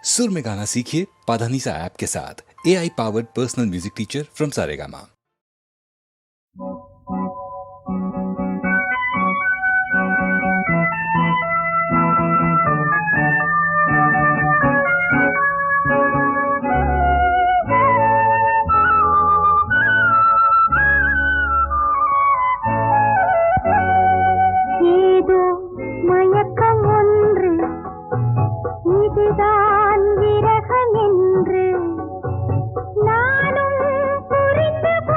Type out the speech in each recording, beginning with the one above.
सुर में गाना सीखिए पाधानीसा ऐप के साथ। AI powered personal music teacher from Saregama. இதுதான் விரகம் என்று நானும் புரிந்து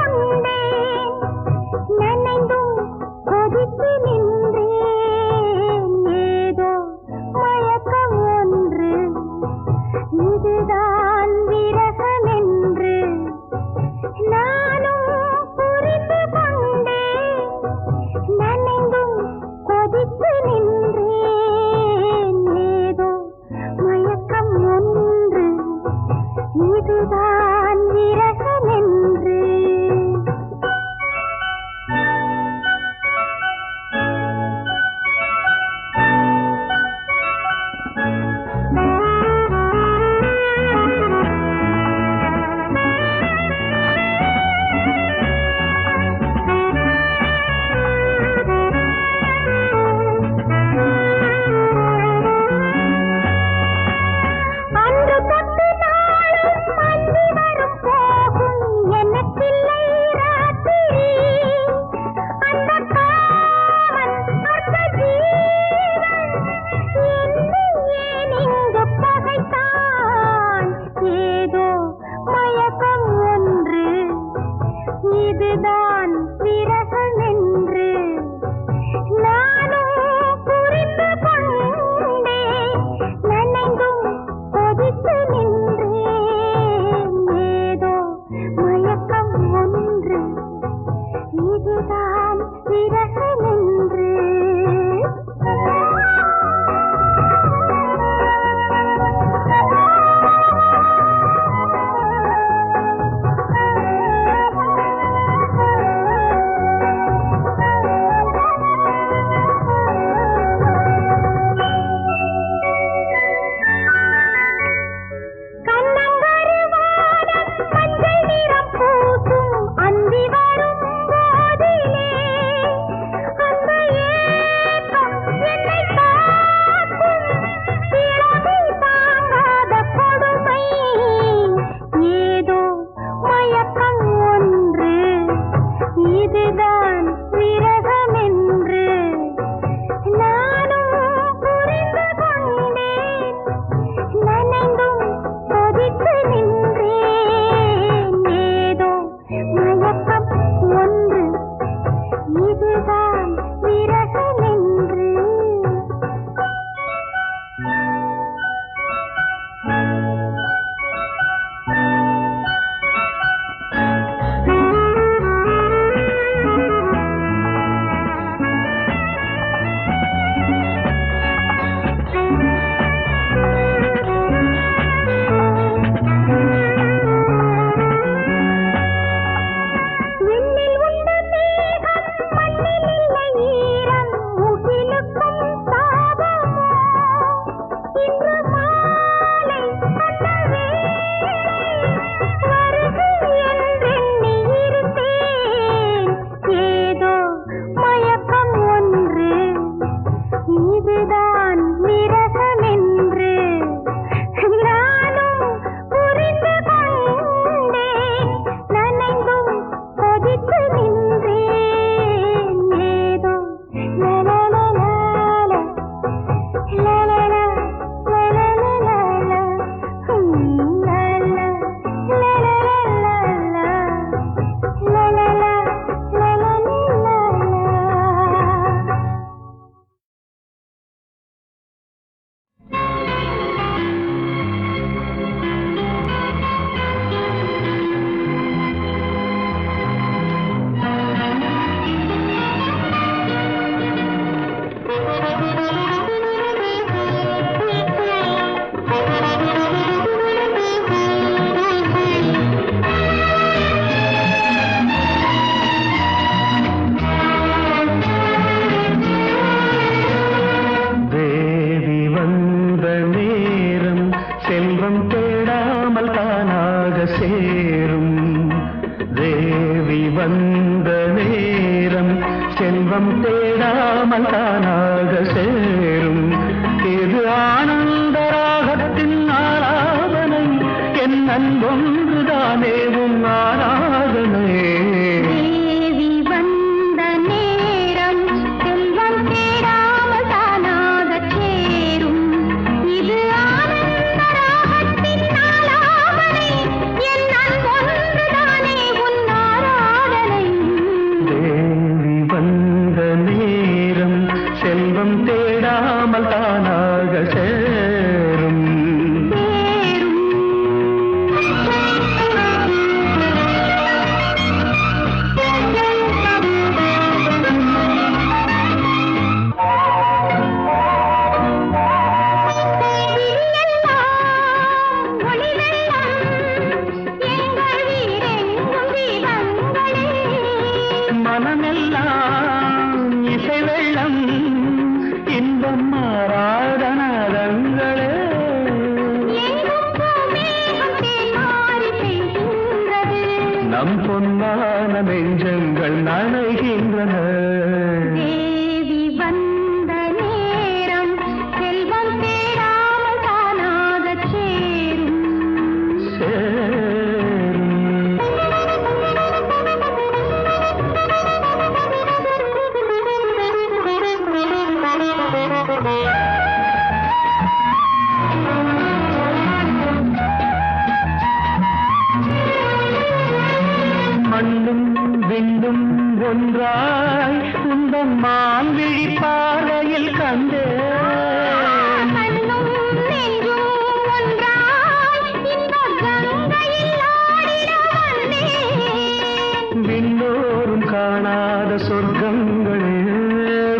செல்வம் தேடாமல் தானாக சேரும். தேவி வந்த நேரம் செல்வம் தேடாமல் தானாக சேரும். இது ஆனந்த ராகத்தின் ஆராதனை, என் அன்பொன்றுதானே உன் ஆராதனை. நம் பொன்னான நெஞ்சங்கள் நனைகின்றன. தேவி வந்த நேரம் செல்வம் தேடாமல் தானாக சேரும். மண்ணும் விண்ணும் ஒன்றாய் உந்தன் மான்விழி பாறையில் கண்டே. மண்ணும் நெஞ்சும் ஒன்றாய் இந்த கங்கையில் ஆடிட வந்தேன். விண்ணோரும் காணாத சொர்க்கங்களே,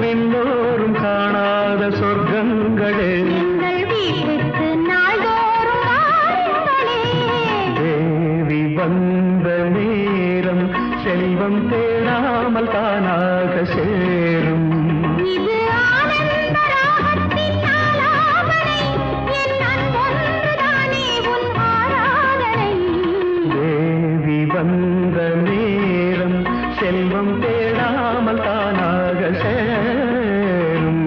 விண்ணோரும் காணாத சொர்க்கங்களே, எங்கள் வீட்டுக்கு நாள்தோறும் வாருங்களே. தேவி வந்த நேரம் செல்வம் தேடாமல் தானாக சேரும். இது ஆனந்த ராகத்தின் ஆலாபனை, என் அன்பொன்றுதானே உன் ஆராதனை. தேவி வந்த நேரம் செல்வம் தேடாமல் தானாக சேரும்.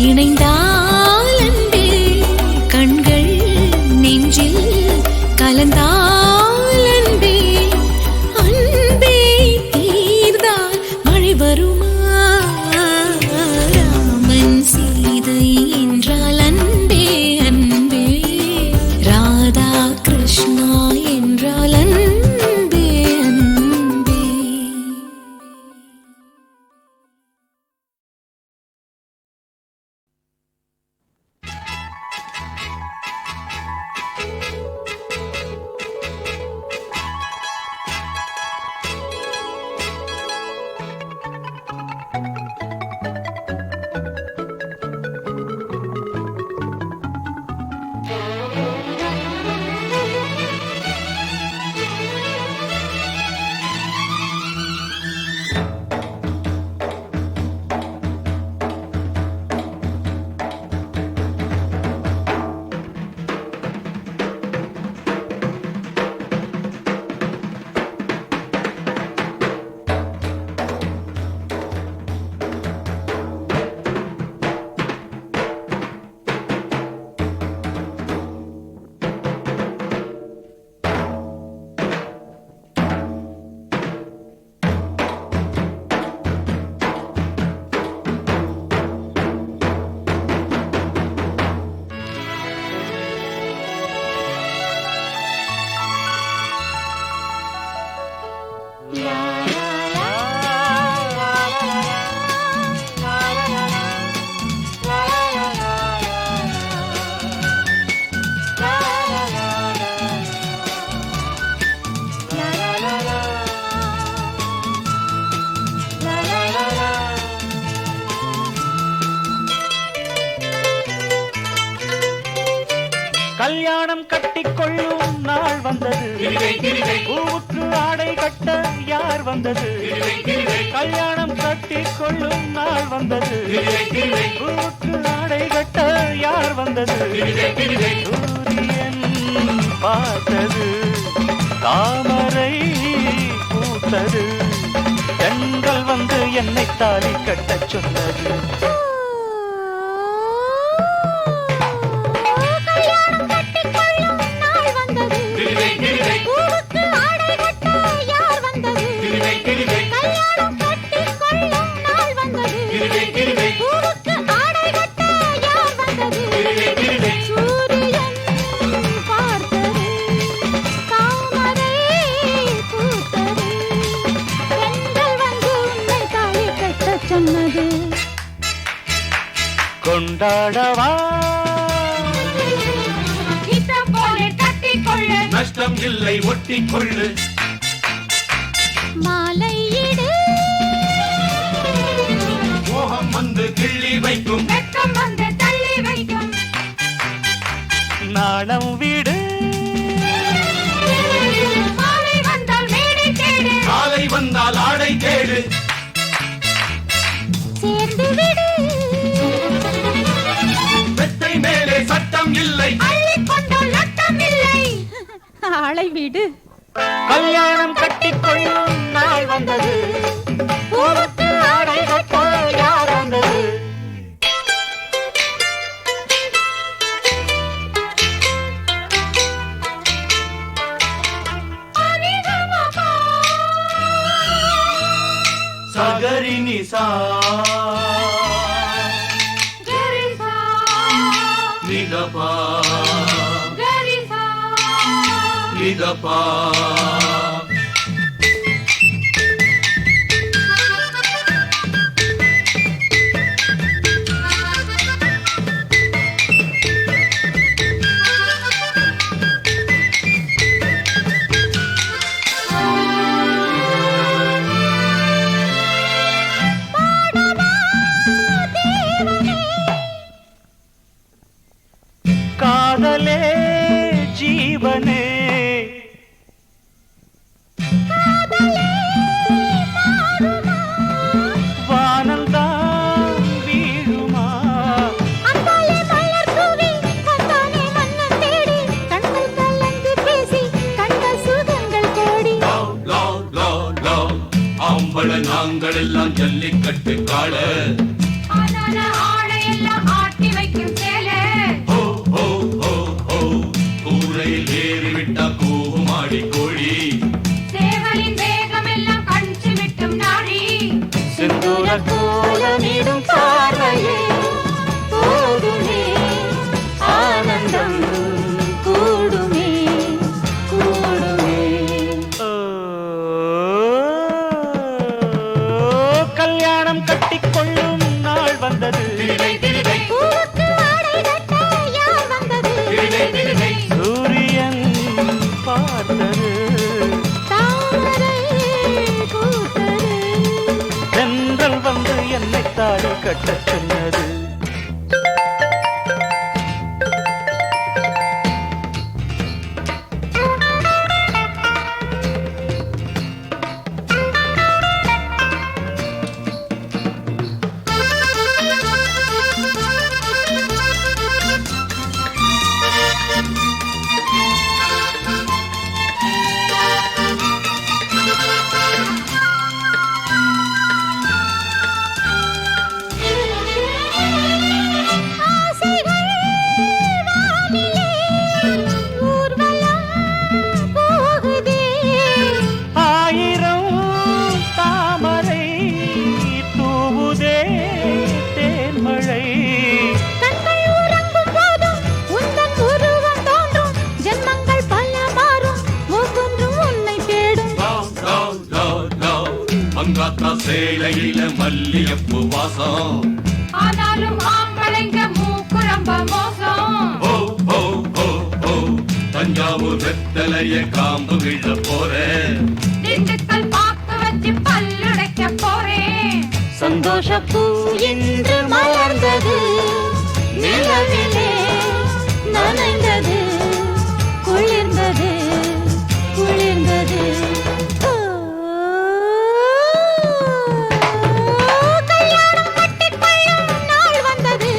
இணைந்தால் அன்பே கண்கள் நெஞ்சில் கலந்தால் அன்பே அன்பே தீர்ந்தால் மழை வருமா ராமன் சீதை என்றால் அன்பே அன்பே ராதா கிருஷ்ணா என்றால் அன்பே அன்பே கல்யாணம் கட்டிக்கொள்ளும் நாள் வந்தது, பூவுக்கு ஆடை கட்ட யார் வந்தது? கல்யாணம் கட்டிக்கொள்ளும் நாள் வந்தது, பூவுக்கு ஆடை கட்ட யார் வந்தது? சூரியன் பார்த்தது, தாமரை பூத்தது, பெண்கள் வந்து என்னை தாலி கட்டச் சொன்னது. கொண்டாடவா நஷ்டம் இல்லை ஒட்டிக்கொள்ளு மாலையிடு மோகம் வந்து கிள்ளி வைக்கும் வெட்கம் வந்து தள்ளி வைக்கும் நாணம் வீடு மாலை வந்தால் மேடை தேடு காலை வந்தால் ஆடை தேடு சேர்ந்து விடு மெத்தை மேலே சட்டம் இல்லை அள்ளிக்கொண்டால் நட்டம் இல்லை ஆளை விடு கல்யாணம் கட்டிக்கொள்ளும் நாள் வந்தது பூவுக்கு ஆடை கட்ட யார் வந்தது சகரி நிசா நிதபா நிதபா காதலே ஜீவனே வானந்தான் வீழுமா அந்தாலே மலர் தூவி வந்தானே மன்னன் தேடி கண்கள் கலந்து பேசி கண்ட சுகங்கள் கோடி ஆம்பள நாங்கள் எல்லாம் ஜல்லிக்கட்டு காள ஆனான ஆடையெல்லாம் கட்டச் சொன்னது. ஆசைகள் வானிலே ஊர்வலம் போகுதே. ஆயிரம் தாமரை தூவுதே தேன்மழை. கண்கள் உறங்கும் போதும் உந்தன் உருவம் தோன்றும். ஜென்மங்கள் பல மாறும், ஒவ்வொன்றும் உன்னை தேடும். மங்காத்தா சேலையில மல்லியப்பு வாசம். ஆனாலும் ஆம்பளைங்க மூக்குரம்ப மோசம். ஓ ஓ ஓ ஓ தஞ்சாவூர் வெத்தலைய காம்பு விழ போறேன். திண்டுக்கல் பாக்கு வச்சு பல்லுடைக்க போறேன். சந்தோஷ பூ இன்று மலர்ந்தது, நிலவிலே நனைந்தது, குளிர்ந்தது குளிர்ந்தது. ஓ, கல்யாணம் கட்டிக்கொள்ளும் நாள் வந்தது.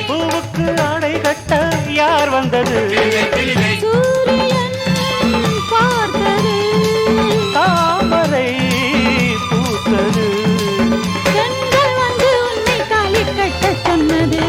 பூவுக்கு ஆடை கட்ட யார் வந்தது? சூரியன் பார்த்தது, தாமரை பூத்தது. பெண்கள் வந்து உன்னை தாலி கட்ட சொன்னது.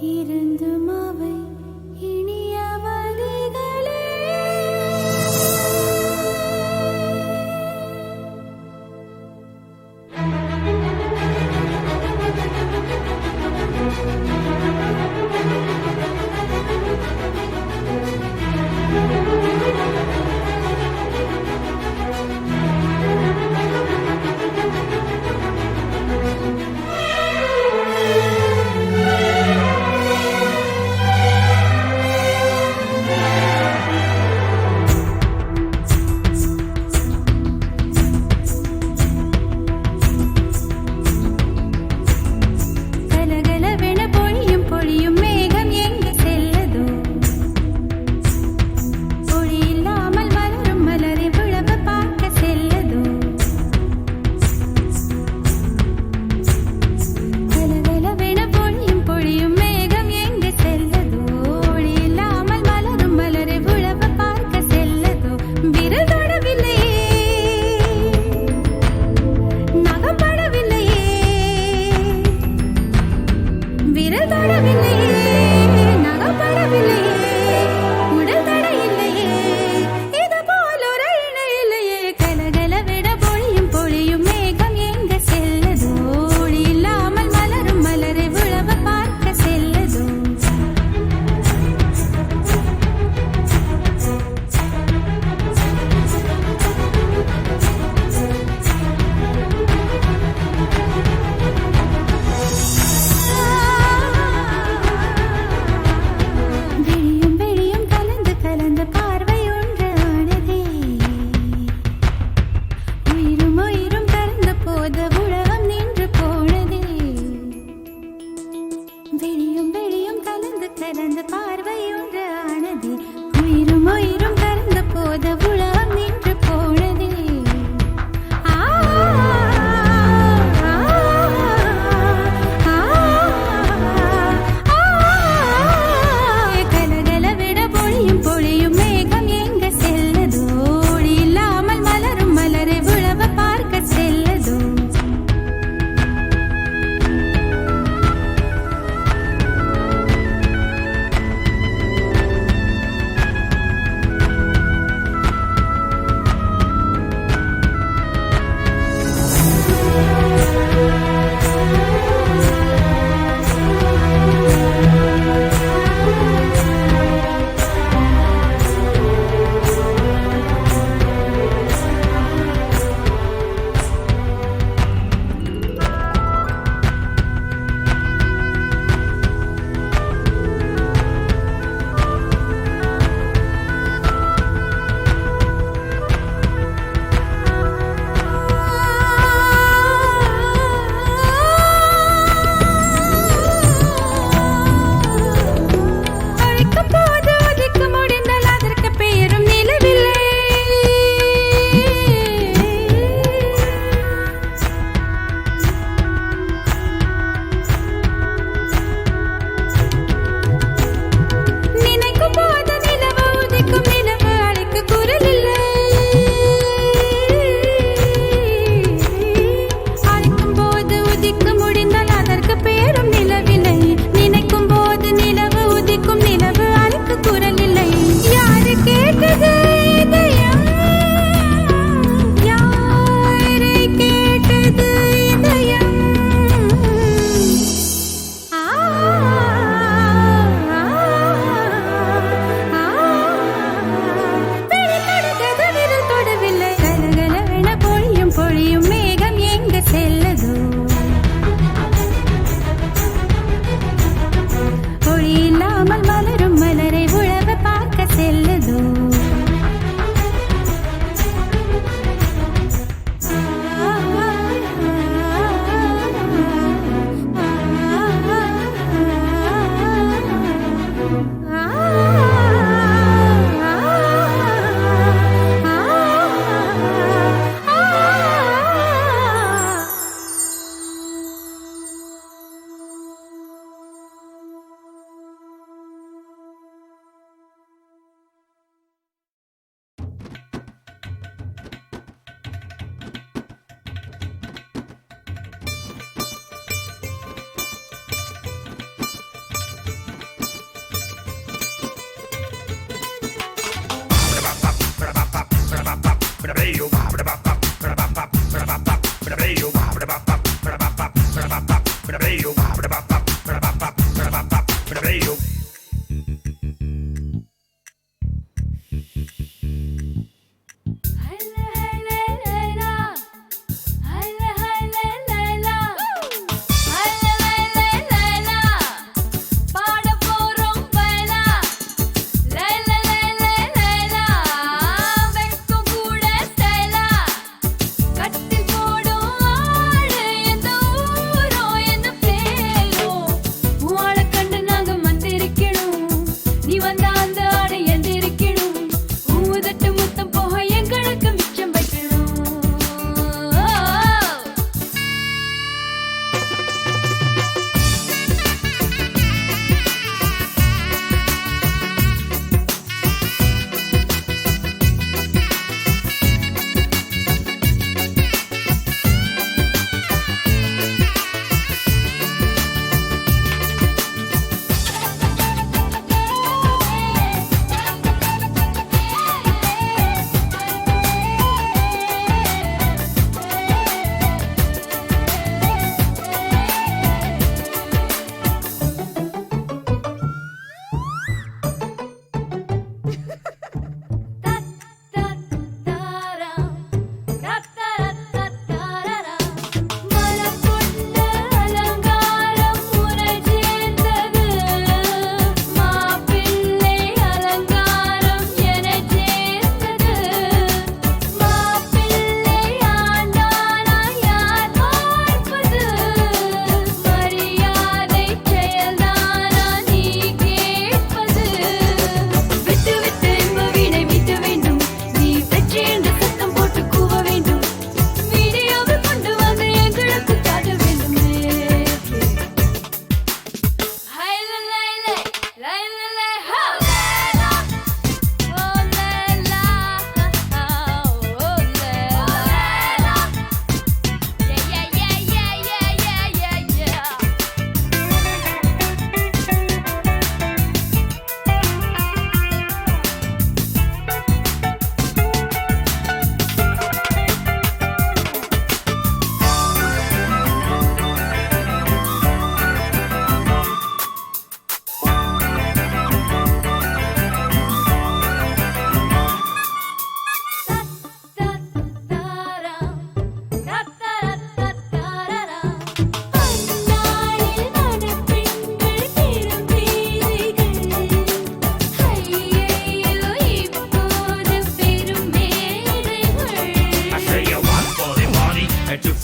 இருந்தும் அவை இனிய வரிகளே. கலகலவென பொழியும் பொழியும் மேகம் எங்கு செல்லதோ? பொழி இல்லாமல் மலரும் மலரை விழவ பார்க்க செல்லதோ? கலகலவென பொழியும் பொழியும் மேகம் எங்கு செல்லதோ? பொழி இல்லாமல் மலரும் மலரை விழவ பார்க்க செல்லதோ? விரல் தொடவில்லையே, நகப்படவில்லையே, விரல் தொடவில்லையே, நகப்படவில்லையே, உடல் தடை இல்லையே, இது போல் ஒரு இணை இல்லையே. கலகலவென பொழியும் பொழியும் மேகம் எங்கு செல்லதோ? ஒளி இல்லாமல் மலரும் மலரை விழவ பார்க்க செல்லதோ? விழியும் விழியும் கலந்து கலந்து பார்வை ஒன்று ஆனதே. உயிரும் உயிரும் கலந்த போது உலகம் நின்று போனதே. விழியும் விழியும் கலந்து கலந்து பார்வை ஒன்று ஆனதே. உயிரும் உயிரும் கலந்த போது உலகம் நின்று போனதே. ஆ ஆ கலகலவென பொழியும் பொழியும் மேகம் எங்கு செல்லதோ? ஒளி இல்லாமல் மலரும் மலரை விழவ பார்க்க செல்லதோ?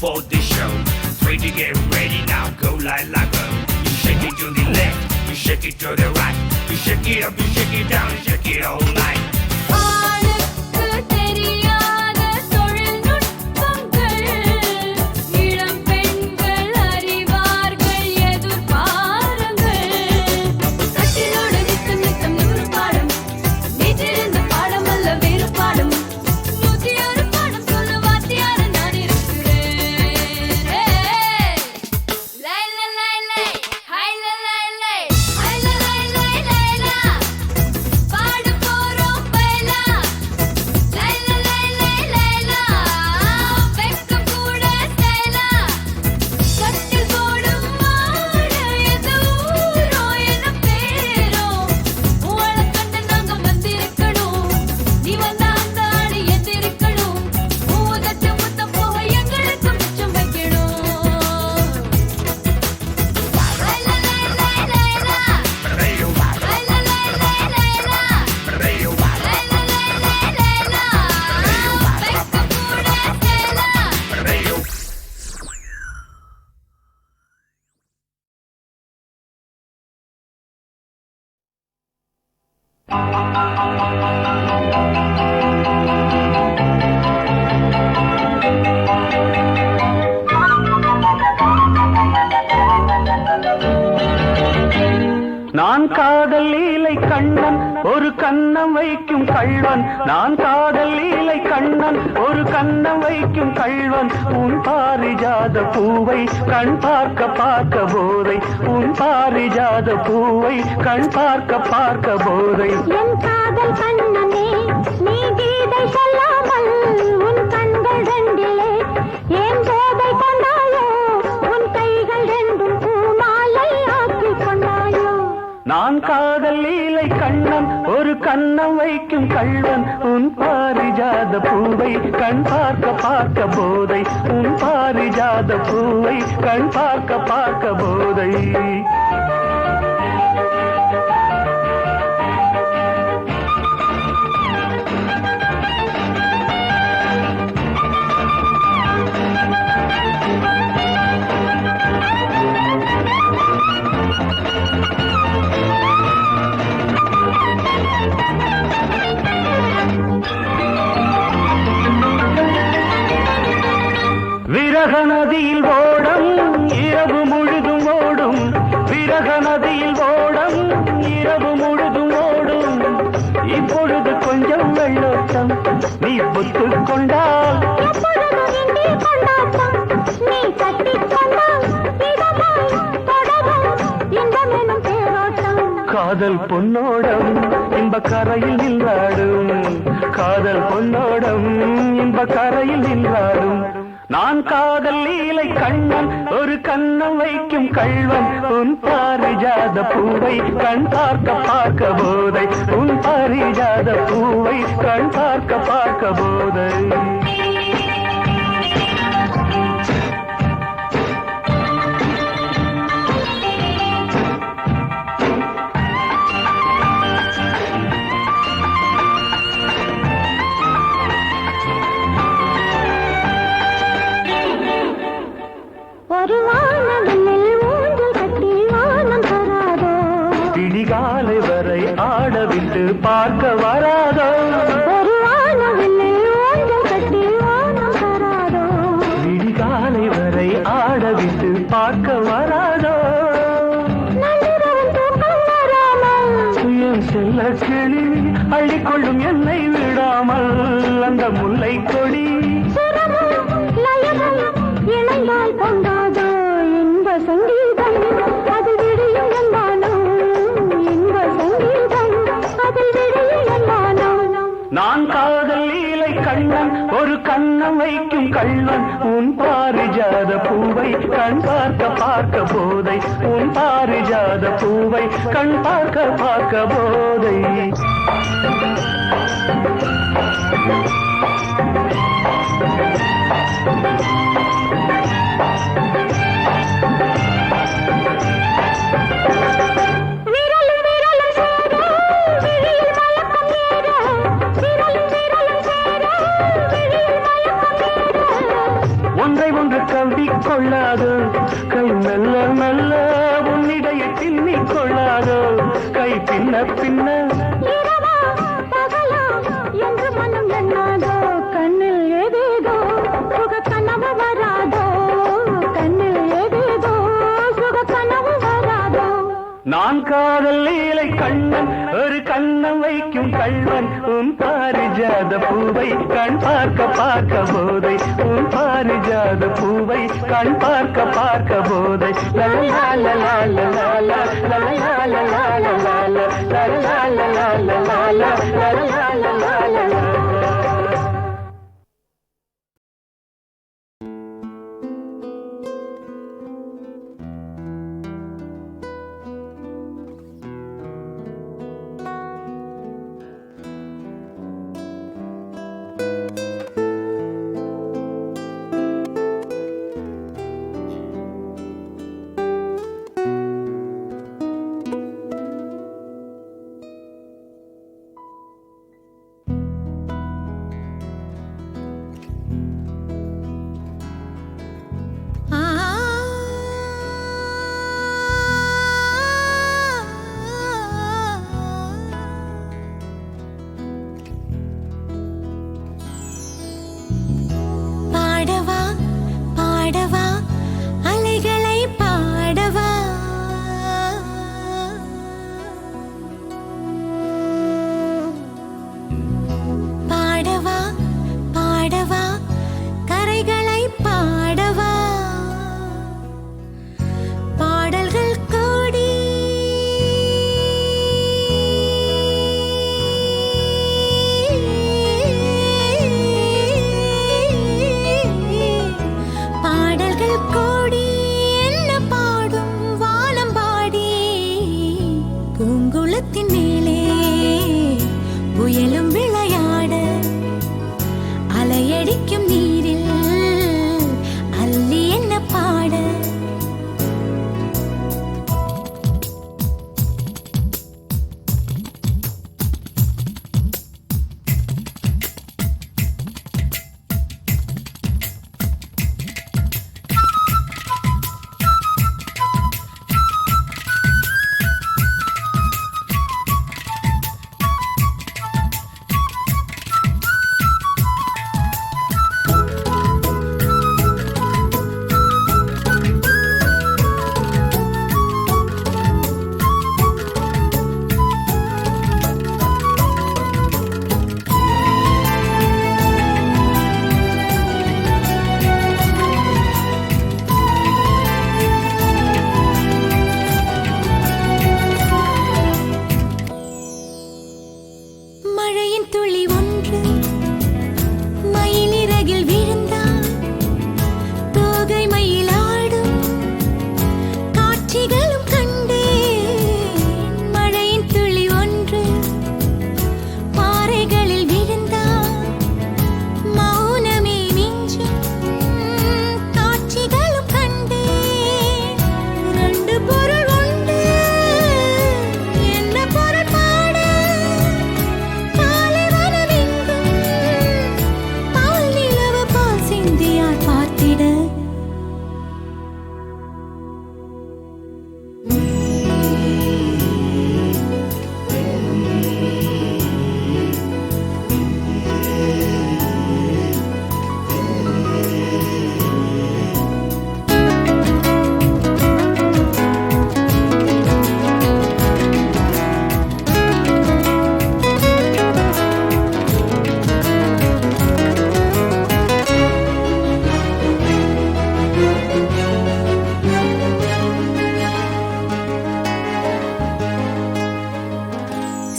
for the show. 3 to get ready now, go like go. You shake it to the left, you shake it to the right. You shake it up, you shake it down, you shake it all night. ஆளுக்கு தெரியாத தொழில்நுட்பங்கள் இளம் பெண்கள் அறிவார்கள் எதிர்பாருங்கள். கட்டிலோடு நித்தம் நித்தம் 100 பாடம், வீட்டிலிருந்த பாடம் அல்ல வேறு பாடம். 101 பாடம் சொல்ல வாத்தியார நான் இருக்கிறேன். லைல லைலை, ஹைல லைலை, ஹைல லைலை லைலா. பாட போறோம் பைலா. லைல லைலை லைலா. வெக்க கூட ஸ்டைலா. கட்டில் போடும் மாடு எந்த ஊரோ என்ன பேரோ. உங்களை கண்டு நாங்க வந்திருக்கணும். நீ வந்த அந்த ஆடு எந்திரிக்கணும். ஊதட்டு முத்தம் போக எங்களுக்கு மிச்சம் வைக்கணும். லைல லைலை லைலா. லைல லைலை லைலா. லைல லைலை லைலா. வெக்க கூட ஸ்டைலா. நான் காதல் லீலை கண்ணன் ஒரு கண்ணம் வைக்கும் கள்வன். நான் காதல் லீலை கண்ணன் ஒரு கண்ணம் வைக்கும் கள்வன். உன் பாரிஜாத பூவை கண் பார்க்க பார்க்க போதை. உன் பாரிஜாத பூவை கண் பார்க்க பார்க்க போதை. என் காதல் கண்ணனே நீ கீதை சொல்லாமல் உன் கண்கள் ரெண்டிலே ஏன் போதை கொண்டாயோ உன் கைகள் ரெண்டும் நான் காதல் லீலை கண்ணன் ஒரு கண்ணம் வைக்கும் கள்வன் உன் பாரிஜாத பூவை கண் பார்க்க பார்க்க போதை உன் பாரிஜாத பூவை கண் பார்க்க பார்க்க போதை விரக நதியில் ஓடம் இரவு முழுதும் ஓடும் விரக நதியில் ஓடம் இரவு முழுதும் ஓடும் இப்பொழுது கொஞ்சம் வெள்ளோட்டம் நீ புத்துக் கொண்டால் நீ கட்டிக் கொண்டால் இதமாய் தொடரும் இன்பமெனும் தேரோட்டம் காதல் பொன்னோடம் இன்ப கரையில் நின்றாடும் காதல் பொன்னோடம் இன்ப கரையில் நின்றாடும் நான் காதல் லீலை கண்ணன் ஒரு கண்ணம் வைக்கும் கள்வன் உன் பாரிஜாத பூவை கண் பார்க்க பார்க்க போதை உன் பாரிஜாத பூவை கண் பார்க்க பார்க்க போதை ஒரு வானவில் ஊஞ்சல் கட்டி வானம் தராதோ விடிகாலை வரை ஆடவிட்டு பார்க்க வராதோ ஒரு வானவில் ஊஞ்சல் கட்டி வானம் தராதோ விடிகாலை வரை ஆடவிட்டு பார்க்க வராதோ நள்ளிரவன் தூக்கம் வராமல் என் செல்ல கிளி அள்ளிக்கொள்ளும் என்னை விடாமல் அந்த முல்லை கொடி சுரமும் லயமும் இணைந்தால் பொங்காதோ இன்ப சங்கீதம் அதில் விடியும் என்பானோ இன்ப சங்கீதம் அதில் விடியும் என்பானோ நான் காதல் லீலை கண்ணன் ஒரு கண்ணம் வைக்கும் கள்வன் உன் பாரிஜாத பூவை கண் பார்க்க பார்க்க போதை உன் பாரிஜாத பூவை கண் பார்க்க பார்க்க போதை விரலும் விரலும் சேர விழியில் மயக்கம் ஏற விரலும் விரலும் சேர விழியில் மயக்கம் ஏற ஒன்றை ஒன்று கவ்விக் கொள்ளாதோ கை மெல்ல மெல்ல உன்னிடையை தின்னிக் கொள்ளாதோ கை பின்ன பின்ன இரவா பகலா என்று மனம் எண்ணாதோ கண்ணில் ஏதேதோ சுக கனவு வராதோ கண்ணில் ஏதேதோ சுக கனவு வராதோ நான் காதல் லீலை கண்ணன் ஒரு கண்ணம் வைக்கும் கள்வன் உன் பாரிஜாத பூவை கண் பார்க்க பார்க்க போதை உன் பாரிஜாத பூவை கண் பார்க்க பார்க்க போதை லலலா லலலா லலலா லலலா லலலா லலலா லலலா லலலா லலலா லலலா பூங்குளத்தின் மேலே புயலும் விளையாட அலையடிக்கும் நீரில் அல்லி என்ன பாட மழையின் துளி ஒன்று மயிலிறகில் விழுந்தால் தோகை மயிலாடும் காட்சிகளும் கண்டேன். மழையின் துளி ஒன்று பாறைகளில் விழுந்தால் மௌனமே மிஞ்சும் காட்சிகளும் கண்டேன். ரெண்டு பொருள் உண்டு என்ன பொருள் பாட பாலைவனமெங்கும் பால் நிலவு பால் சிந்தியார் பார்த்திட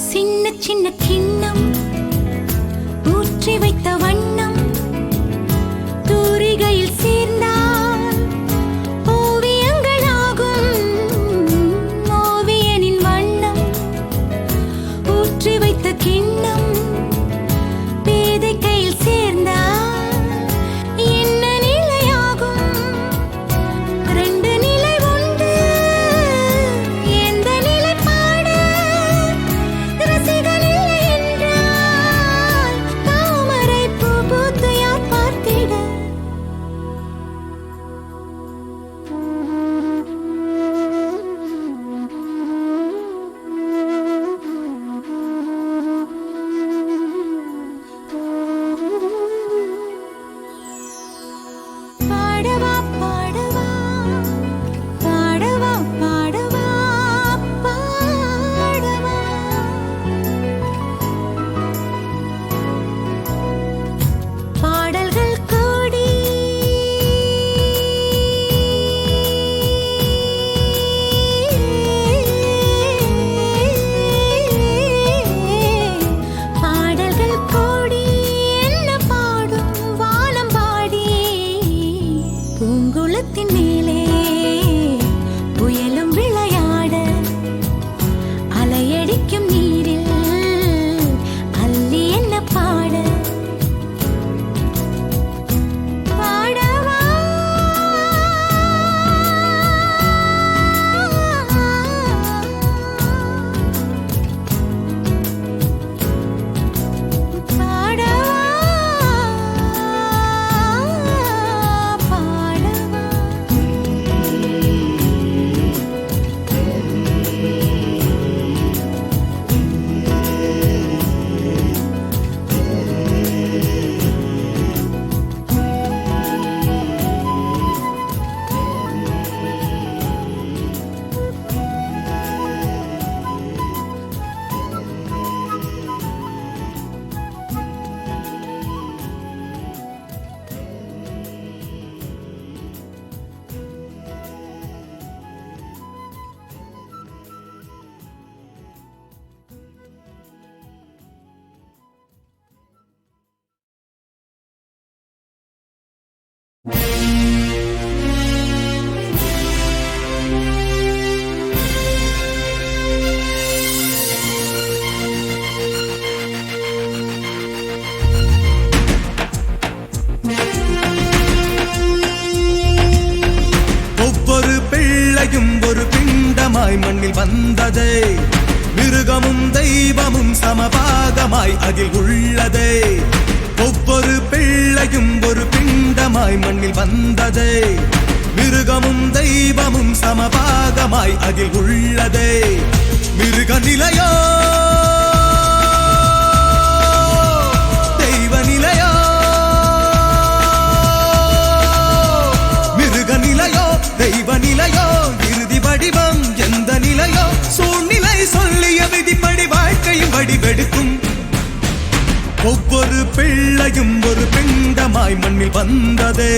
சின்ன சின்ன கிண்ணம் ஊற்றி வைத்த வண்ணம் தூரிகையில் சேர்ந்தால் ஓவியங்களாகும். ஓவியனின் வண்ணம் ஊற்றி வைத்த கிண்ணம் பேதை கையில் சேர்ந்தால் என்ன நிலையாகும்? ரெண்டு நிலை உண்டு எந்த நிலை பாட ரசிகன் இல்லை என்றால் தாமரை பூ பூத்து யார் பார்த்திட பாடவா பாடவா பாடவா பாடவா பாடவா பாடல்கள் கோடி பாடல்கள் கோடி என்ன பாடும் வானம் பாடி பூங்குளத்தின் மேலே புயலும் விளையாட அலையடிக்கும் நீரில் அல்லி என்ன பாட பாடவா வந்ததே மிருகமும் தெய்வமும் சமபாகமாய் அதில் உள்ளதே ஒவ்வொரு பிள்ளையும் ஒரு பிண்டமாய் மண்ணில் வந்ததே மிருகமும் தெய்வமும் சமபாகமாய் அதில் உள்ளதே மிருக நிலையோ தெய்வ நிலையோ மிருக நிலையோ தெய்வ நிலையோ இறுதி வடிவம் எந்த நிலையோ சூழ்நிலை சொல்லிய விதிப்படி வாழ்க்கையும் வடிவெடுக்கும் ஒவ்வொரு பிள்ளையும் ஒரு பிண்டமாய் மண்ணில் வந்ததே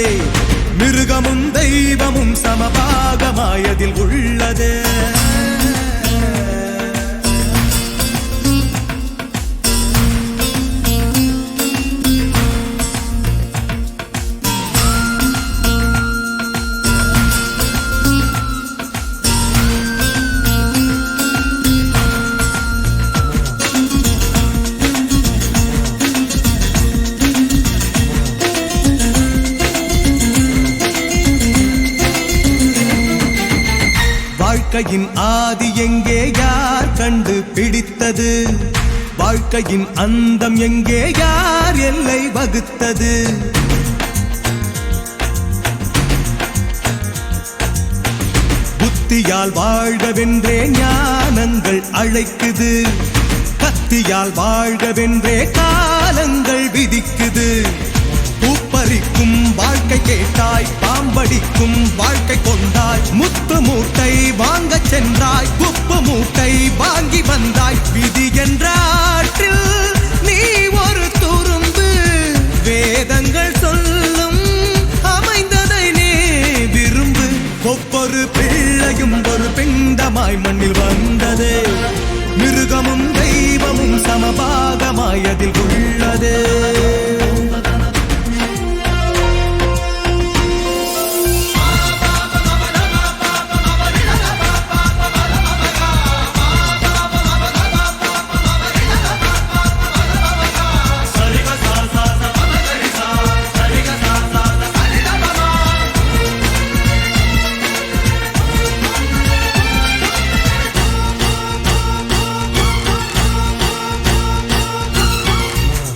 மிருகமும் தெய்வமும் சமபாகமாய் அதில் உள்ளதே வாழ்க்கையின் ஆதி எங்கே யார் கண்டு பிடித்தது வாழ்க்கையின் அந்தம் எங்கே யார் எல்லை வகுத்தது புத்தியால் வாழ்கவென்றே ஞானங்கள் அழைக்குது கத்தியால் வாழ்கவென்றே காலங்கள் விதிக்குது பூப்பறிக்கும் வாழ்க்கை கேட்டாய் பாம்படிக்கும் வாழ்க்கை கொண்டாய் முத்து மூட்டை வாங்க சென்றாய் குப்பு மூட்டை வாங்கி வந்தாய் விதி என்ற ஆற்றில் நீ ஒரு துரும்பு வேதங்கள் சொல்லும் அமைந்ததை நீ விரும்பு ஒவ்வொரு பிள்ளையும் ஒரு பிண்டமாய் மண்ணில் வந்ததே மிருகமும் தெய்வமும் சமபாகமாய் அதில் உள்ளதே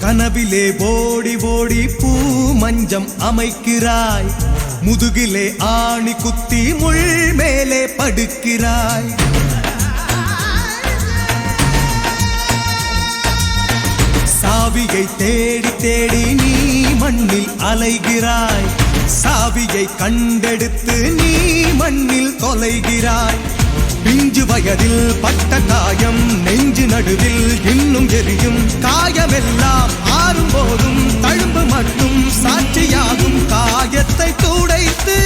கனவிலே ஓடி ஓடி பூ மஞ்சம் அமைக்கிறாய் முதுகிலே ஆணி குத்தி முள் மேலே படுக்கிறாய் சாவியை தேடி தேடி நீ மண்ணில் அலைகிறாய் சாவியை கண்டெடுத்து நீ மண்ணில் தொலைகிறாய் பிஞ்சு வயதில் பட்ட காயம் நெஞ்சு நடுவில் இன்னும் எரியும் காயமெல்லாம் ஆறும் போதும் தழும்பு மட்டும் சாட்சியாகும் காயத்தை துடைத்து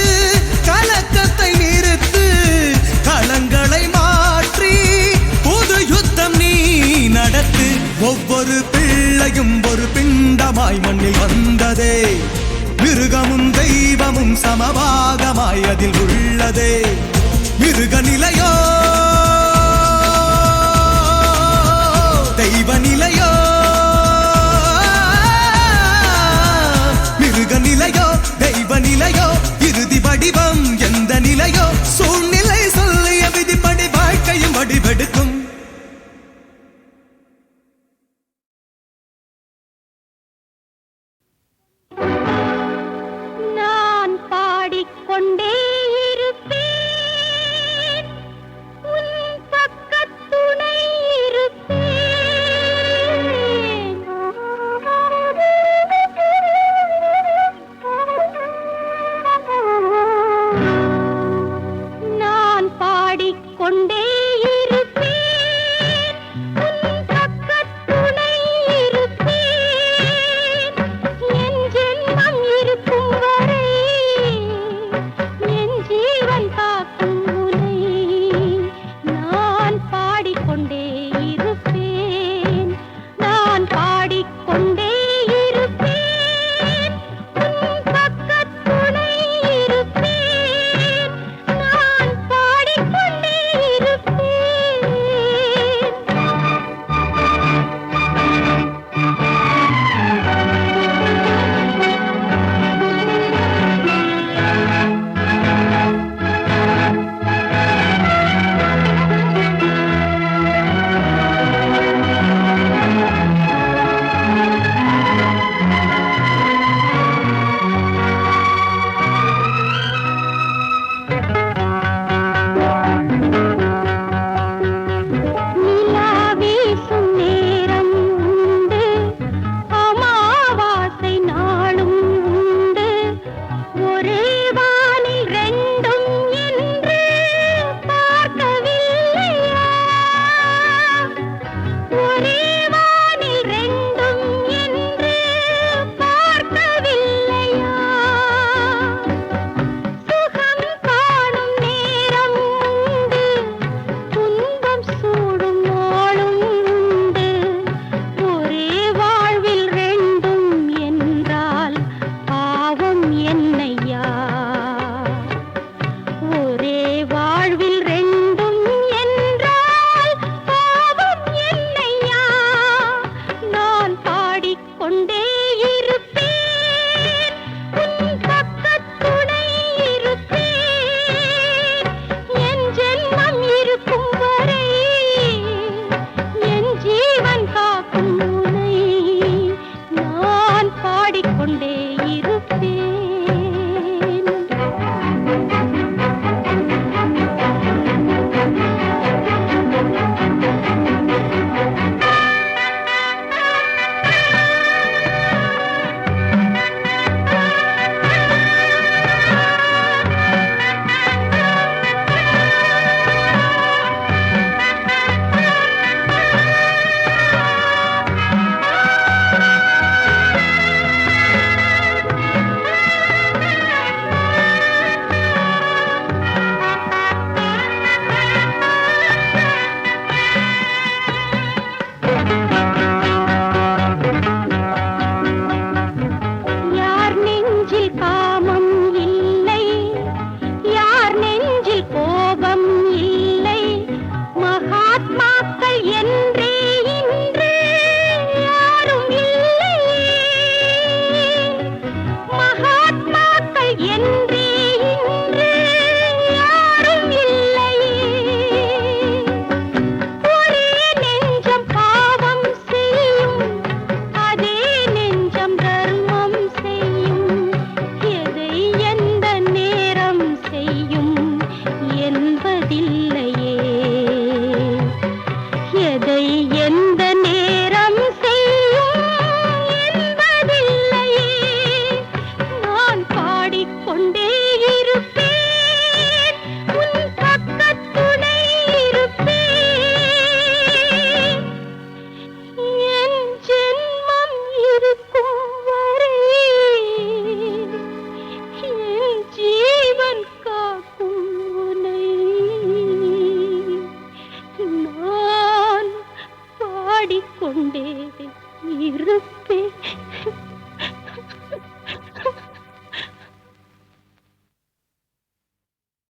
கலக்கத்தை நிறுத்து களங்களை மாற்றி புது யுத்தம் நீ நடத்து ஒவ்வொரு பிள்ளையும் ஒரு பிண்டமாய் மண்ணில் வந்ததே மிருகமும் தெய்வமும் சமபாகமாய் அதில் உள்ளதே மிருக நிலையோ தெய்வ நிலையோ மிருக நிலையோ தெய்வ நிலையோ இறுதி வடிவம் எந்த நிலையோ சூழ்நிலை சொல்லிய விதிப்படி வாழ்க்கையும் வடிவெடுக்கும் நான் பாடிக்கொண்டே இருப்பேன் உன் மாக்கள் என்ன